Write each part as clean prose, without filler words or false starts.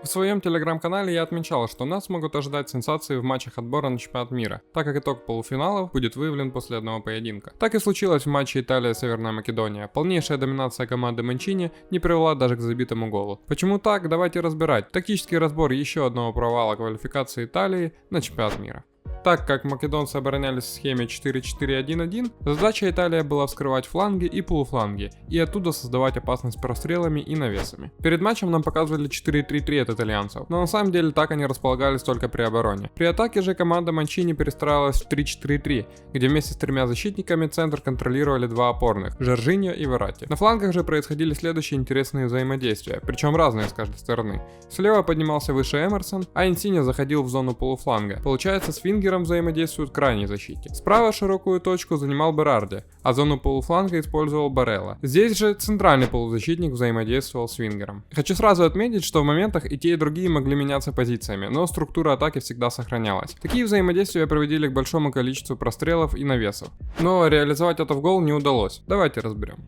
В своем телеграм-канале я отмечал, что нас могут ожидать сенсации в матчах отбора на чемпионат мира, так как итог полуфиналов будет выявлен после одного поединка. Так и случилось в матче Италия-Северная Македония. Полнейшая доминация команды Манчини не привела даже к забитому голу. Почему так? Давайте разбирать. Тактический разбор еще одного провала квалификации Италии на чемпионат мира. Так как македонцы оборонялись в схеме 4-4-1-1, задача Италии была вскрывать фланги и полуфланги, и оттуда создавать опасность прострелами и навесами. Перед матчем нам показывали 4-3-3 от итальянцев, но на самом деле так они располагались только при обороне. При атаке же команда Манчини перестраивалась в 3-4-3, где вместе с тремя защитниками центр контролировали два опорных – Жоржиньо и Вератти. На флангах же происходили следующие интересные взаимодействия, причем разные с каждой стороны. Слева поднимался выше Эмерсон, а Инсинье заходил в зону полуфланга. Получается, с Вингером взаимодействует крайний защитник. Справа широкую точку занимал Берарди, а зону полуфланга использовал Барелла. Здесь же центральный полузащитник взаимодействовал с Вингером. Хочу сразу отметить, что в моментах и те, и другие могли меняться позициями, но структура атаки всегда сохранялась. Такие взаимодействия приводили к большому количеству прострелов и навесов. Но реализовать это в гол не удалось. Давайте разберем.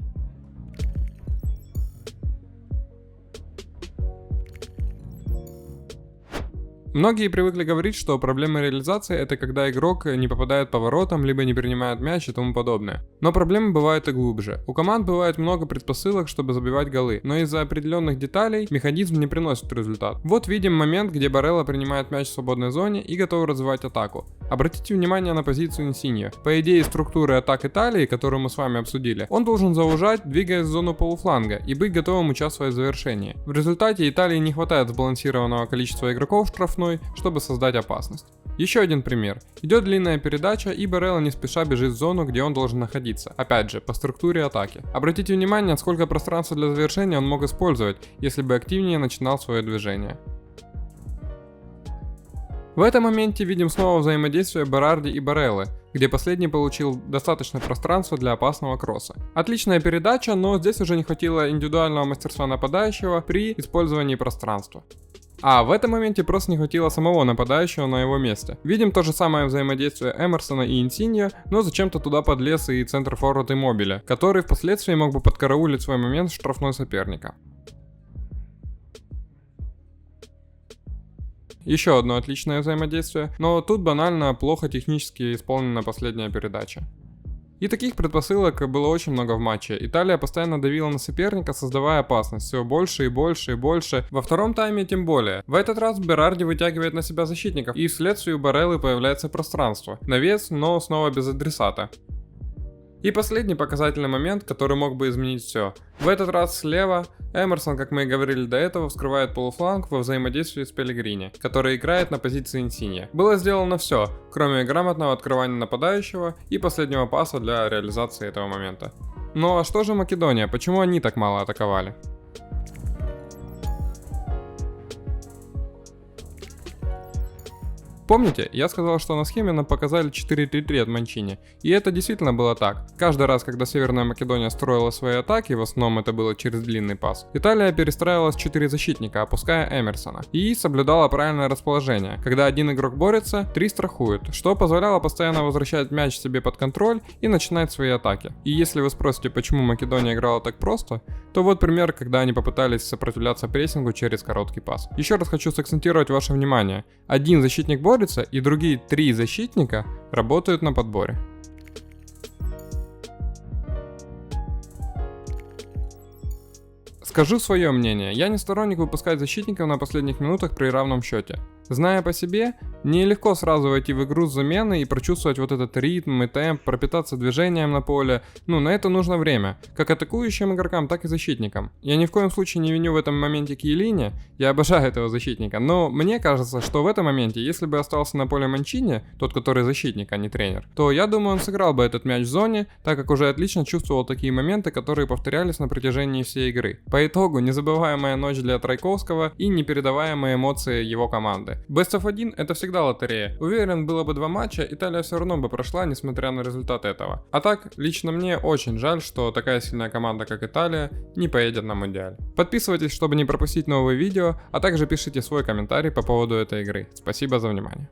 Многие привыкли говорить, что проблема реализации — это когда игрок не попадает по воротам, либо не принимает мяч и тому подобное. Но проблемы бывают и глубже. У команд бывает много предпосылок, чтобы забивать голы, но из-за определенных деталей механизм не приносит результат. Вот видим момент, где Барелла принимает мяч в свободной зоне и готов развивать атаку. Обратите внимание на позицию Инсинье. По идее структуры атак Италии, которую мы с вами обсудили, он должен заужать, двигаясь в зону полуфланга и быть готовым участвовать в завершении. В результате Италии не хватает сбалансированного количества игроков в штрафной, чтобы создать опасность. Еще один пример. Идет длинная передача, и Барелла не спеша бежит в зону, где он должен находиться. Опять же, по структуре атаки. Обратите внимание, сколько пространства для завершения он мог использовать, если бы активнее начинал свое движение. В этом моменте видим снова взаимодействие Берарди и Бареллы, где последний получил достаточно пространства для опасного кросса. Отличная передача, но здесь уже не хватило индивидуального мастерства нападающего при использовании пространства. А в этом моменте просто не хватило самого нападающего на его месте. Видим то же самое взаимодействие Эмерсона и Инсинье, но зачем-то туда подлез и центр-форвард Иммобиле, который впоследствии мог бы подкараулить свой момент в штрафной соперника. Еще одно отличное взаимодействие, но тут банально плохо технически исполнена последняя передача. И таких предпосылок было очень много в матче. Италия постоянно давила на соперника, создавая опасность все больше и больше и больше. Во втором тайме тем более. В этот раз Берарди вытягивает на себя защитников, и вследствие у Бареллы появляется пространство. Навес, но снова без адресата. И последний показательный момент, который мог бы изменить все. В этот раз слева Эмерсон, как мы и говорили до этого, вскрывает полуфланг во взаимодействии с Пеллегрини, который играет на позиции Инсинье. Было сделано все, кроме грамотного открывания нападающего и последнего паса для реализации этого момента. Ну а что же Македония? Почему они так мало атаковали? Помните, я сказал, что на схеме нам показали 4-3-3 от Манчини, и это действительно было так. Каждый раз, когда Северная Македония строила свои атаки, в основном это было через длинный пас, Италия перестраивалась в 4 защитника, опуская Эмерсона, и соблюдала правильное расположение. Когда один игрок борется, 3 страхуют, что позволяло постоянно возвращать мяч себе под контроль и начинать свои атаки. И если вы спросите, почему Македония играла так просто, то вот пример, когда они попытались сопротивляться прессингу через короткий пас. Еще раз хочу сакцентировать ваше внимание. Один защитник борется, и другие 3 защитника работают на подборе. Скажу свое мнение, я не сторонник выпускать защитников на последних минутах при равном счете. Зная по себе, нелегко сразу войти в игру с заменой и прочувствовать вот этот ритм и темп, пропитаться движением на поле. На это нужно время, как атакующим игрокам, так и защитникам. Я ни в коем случае не виню в этом моменте Киелини, я обожаю этого защитника, но мне кажется, что в этом моменте, если бы остался на поле Манчини, тот, который защитник, а не тренер, то я думаю, он сыграл бы этот мяч в зоне, так как уже отлично чувствовал такие моменты, которые повторялись на протяжении всей игры. По итогу, незабываемая ночь для Трайковского и непередаваемые эмоции его команды. Best of 1 это всегда лотерея. Уверен, было бы 2 матча, Италия все равно бы прошла, несмотря на результат этого. А так, лично мне очень жаль, что такая сильная команда, как Италия, не поедет на Мундиаль. Подписывайтесь, чтобы не пропустить новые видео, а также пишите свой комментарий по поводу этой игры. Спасибо за внимание.